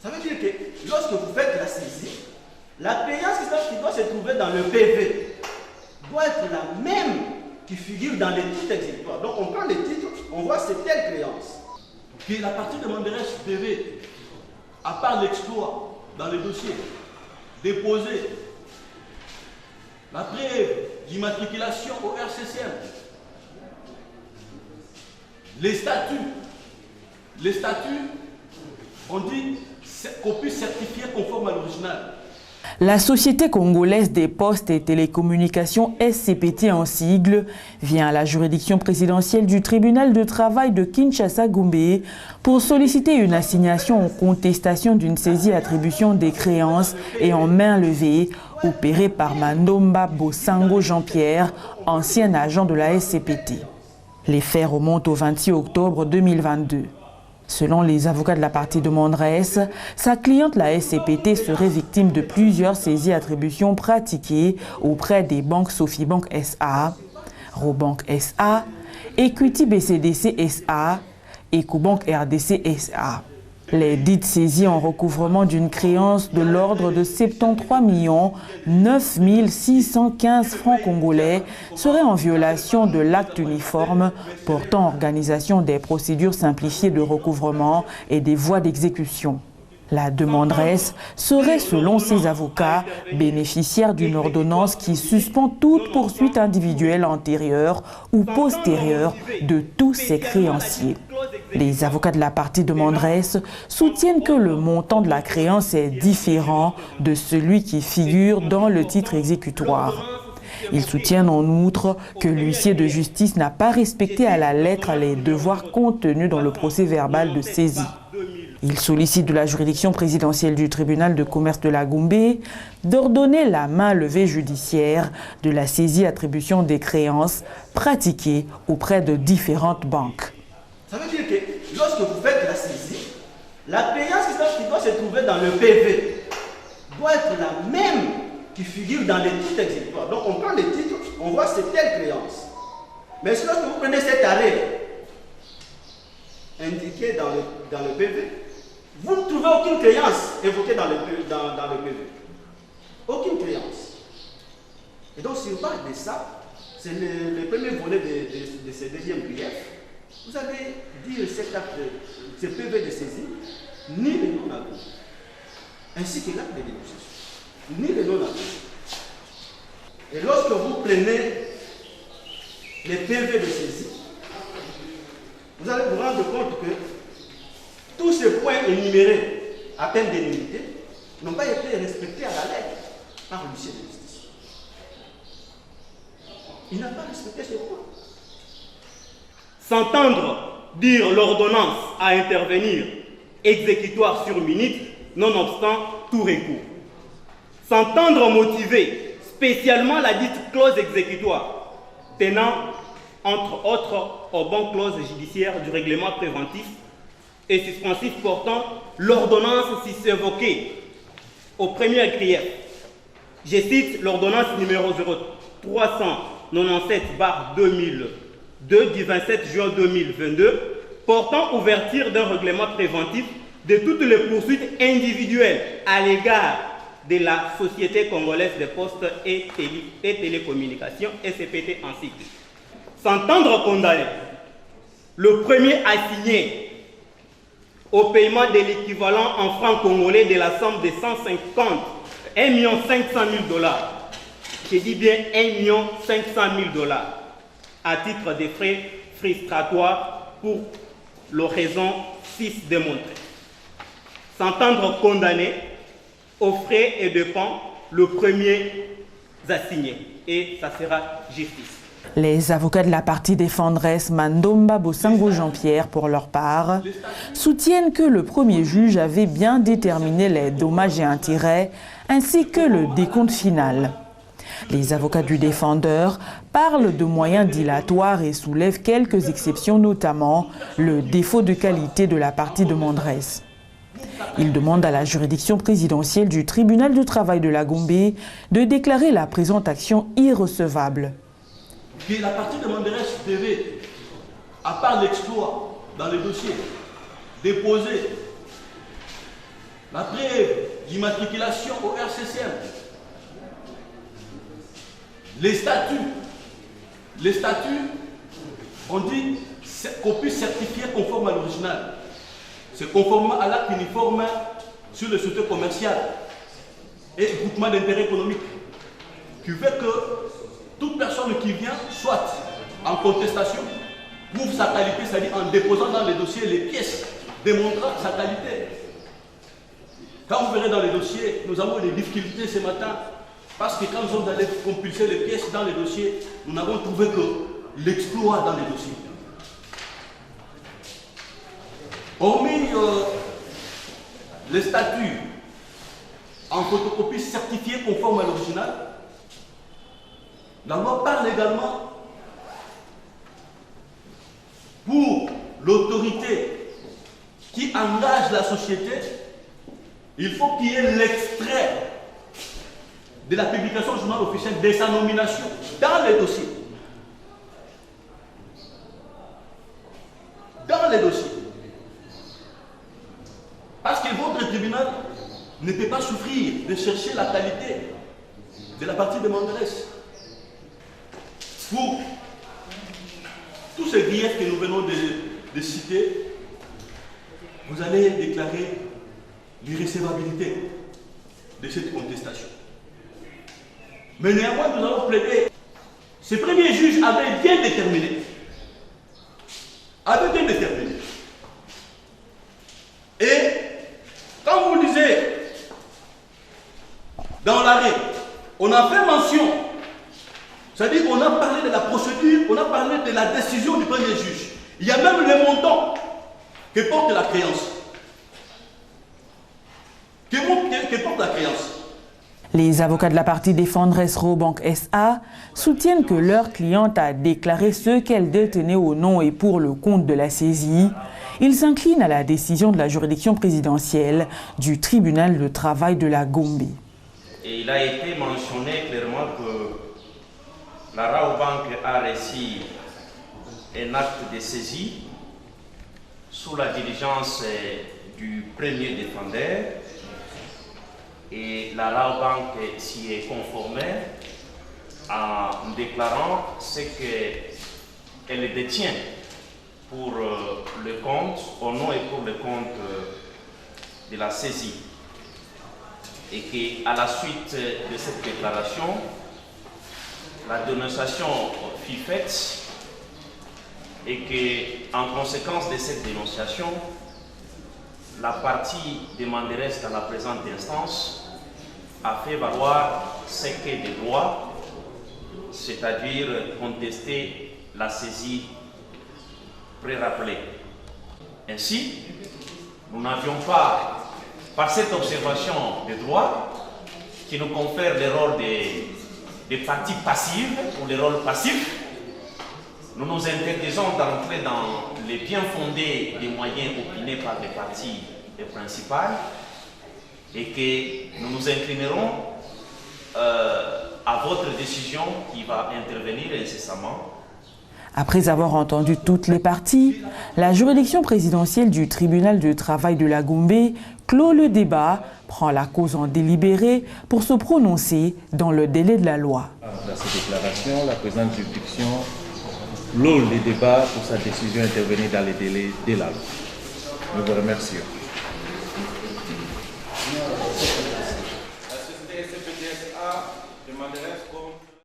Ça veut dire que lorsque vous faites la saisie, la créance qui doit se trouver dans le PV doit être la même qui figure dans les titres exécutoires. Donc on prend les titres, on voit c'est telle créance. Que la partie demanderesse devait, à part l'exploit dans le dossier, déposer la preuve d'immatriculation au RCCM, les statuts, on dit copie certifiée conforme à l'original. La Société congolaise des postes et télécommunications SCPT en sigle vient à la juridiction présidentielle du tribunal de travail de Kinshasa-Goumbé pour solliciter une assignation en contestation d'une saisie-attribution des créances et en main levée opérée par Mandomba Bosango Jean-Pierre, ancien agent de la SCPT. Les faits remontent au 26 octobre 2022. Selon les avocats de la partie demanderesse, sa cliente, la SCPT, serait victime de plusieurs saisies-attributions pratiquées auprès des banques Sofibank SA, Robank SA, Equity BCDC SA, Ecobank RDC SA. Les dites saisies en recouvrement d'une créance de l'ordre de 73 9 615 francs congolais seraient en violation de l'acte uniforme portant organisation des procédures simplifiées de recouvrement et des voies d'exécution. La demanderesse serait, selon ses avocats, bénéficiaire d'une ordonnance qui suspend toute poursuite individuelle antérieure ou postérieure de tous ses créanciers. Les avocats de la partie demanderesse soutiennent que le montant de la créance est différent de celui qui figure dans le titre exécutoire. Ils soutiennent en outre que l'huissier de justice n'a pas respecté à la lettre les devoirs contenus dans le procès-verbal de saisie. Ils sollicitent de la juridiction présidentielle du tribunal de commerce de la Goumbé d'ordonner la main levée judiciaire de la saisie-attribution des créances pratiquées auprès de différentes banques. Ça veut dire que lorsque vous faites la saisie, la créance qui doit se trouver dans le PV doit être la même qui figure dans les titres exécutoires. Donc on prend les titres, on voit c'est telle créance. Mais si lorsque vous prenez cet arrêt indiqué dans le PV, vous ne trouvez aucune créance évoquée dans le PV. Aucune créance. Et donc sur base de ça, c'est le premier volet de ce deuxième grief. Vous allez dire cet acte, ce PV de saisie, ni le non-aveu, ainsi que l'acte de dénonciation, ni le non-aveu. Et lorsque vous prenez les PV de saisie, vous allez vous rendre compte que tous ces points énumérés à peine de nullité n'ont pas été respectés à la lettre par l'huissier de justice. Il n'a pas respecté ces points. S'entendre dire l'ordonnance à intervenir exécutoire sur minute, nonobstant tout recours. S'entendre motiver spécialement la dite clause exécutoire, tenant entre autres aux banques clauses judiciaires du règlement préventif et suspensif portant l'ordonnance si évoquée au premier grief. Je cite l'ordonnance numéro 0397/2002 du 27 juin 2022 portant ouverture d'un règlement préventif de toutes les poursuites individuelles à l'égard de la Société congolaise des postes et télécommunications, SCPT en cycle. S'entendre condamner le premier assigné au paiement de l'équivalent en francs congolais de la somme de 1 500 000 $. Je dis bien 1 500 000 $ à titre de frais frustratoires pour l'oraison 6 démontrée. S'entendre condamner aux frais et dépens le premier assigné. Et ça sera justice. Les avocats de la partie défenderesse Mandomba Bosango Jean-Pierre, pour leur part, soutiennent que le premier juge avait bien déterminé les dommages et intérêts ainsi que le décompte final. Les avocats du défendeur parlent de moyens dilatoires et soulèvent quelques exceptions, notamment le défaut de qualité de la partie demanderesse. Ils demandent à la juridiction présidentielle du tribunal de travail de la Goumbé de déclarer la présente action irrecevable. Que la partie demanderesse devait, à part l'exploit dans le dossier, déposer la brève d'immatriculation au RCCM, les statuts, on dit qu'on puisse certifier conforme à l'original. C'est conformément à l'acte uniforme sur le société commercial et groupement d'intérêt économique, qui fait que toute personne qui vient, soit en contestation, prouve sa qualité, c'est-à-dire en déposant dans les dossiers les pièces démontrant sa qualité. Quand vous verrez dans les dossiers, nous avons des difficultés ce matin, parce que quand nous sommes allés compulser les pièces dans les dossiers, nous n'avons trouvé que l'exploit dans les dossiers. Hormis les statuts en photocopie certifiée conforme à l'original, la loi parle également pour l'autorité qui engage la société, il faut qu'il y ait l'extrait de la publication du journal officiel de sa nomination dans les dossiers. Dans les dossiers. Parce que votre tribunal ne peut pas souffrir de chercher la qualité de la partie demanderesse. Pour tous ces griefs que nous venons de citer, vous allez déclarer l'irrecevabilité de cette contestation. Mais néanmoins, nous allons plaider. Ce premier juge avait bien déterminé. Et quand vous lisez dans l'arrêt, on a fait mention, c'est-à-dire qu'on a parlé de la procédure, on a parlé de la décision du premier juge. Il y a même le montant que porte la créance. Que porte la créance. Les avocats de la partie défenderesse Robank SA soutiennent que leur cliente a déclaré ce qu'elle détenait au nom et pour le compte de la saisie. Ils s'inclinent à la décision de la juridiction présidentielle du tribunal de travail de la Gombe. Et il a été mentionné clairement que la Raobank a reçu un acte de saisie sous la diligence du premier défendeur. Et la Raobank s'y est conformée en déclarant ce qu'elle détient pour le compte, au nom et pour le compte de la saisie. Et qu'à la suite de cette déclaration, la dénonciation fut faite et qu'en conséquence de cette dénonciation, la partie demanderesse dans la présente instance a fait valoir ce qu'est de droit, c'est-à-dire contester la saisie pré-rappelée. Ainsi, nous n'avions pas, par cette observation de droit, qui nous confère le rôle des parties passives ou le rôle passif, nous nous interdisons d'entrer dans les bien fondés des moyens opinés par les parties principales et que nous nous inclinerons à votre décision qui va intervenir incessamment. Après avoir entendu toutes les parties, la juridiction présidentielle du tribunal de travail de la Gombe clôt le débat, prend la cause en délibéré pour se prononcer dans le délai de la loi. Dans cette déclaration, la présente juridiction clôt les débats pour sa décision intervenir dans les délais de la loi. Nous vous remercions. La société SPDSA demanderait comme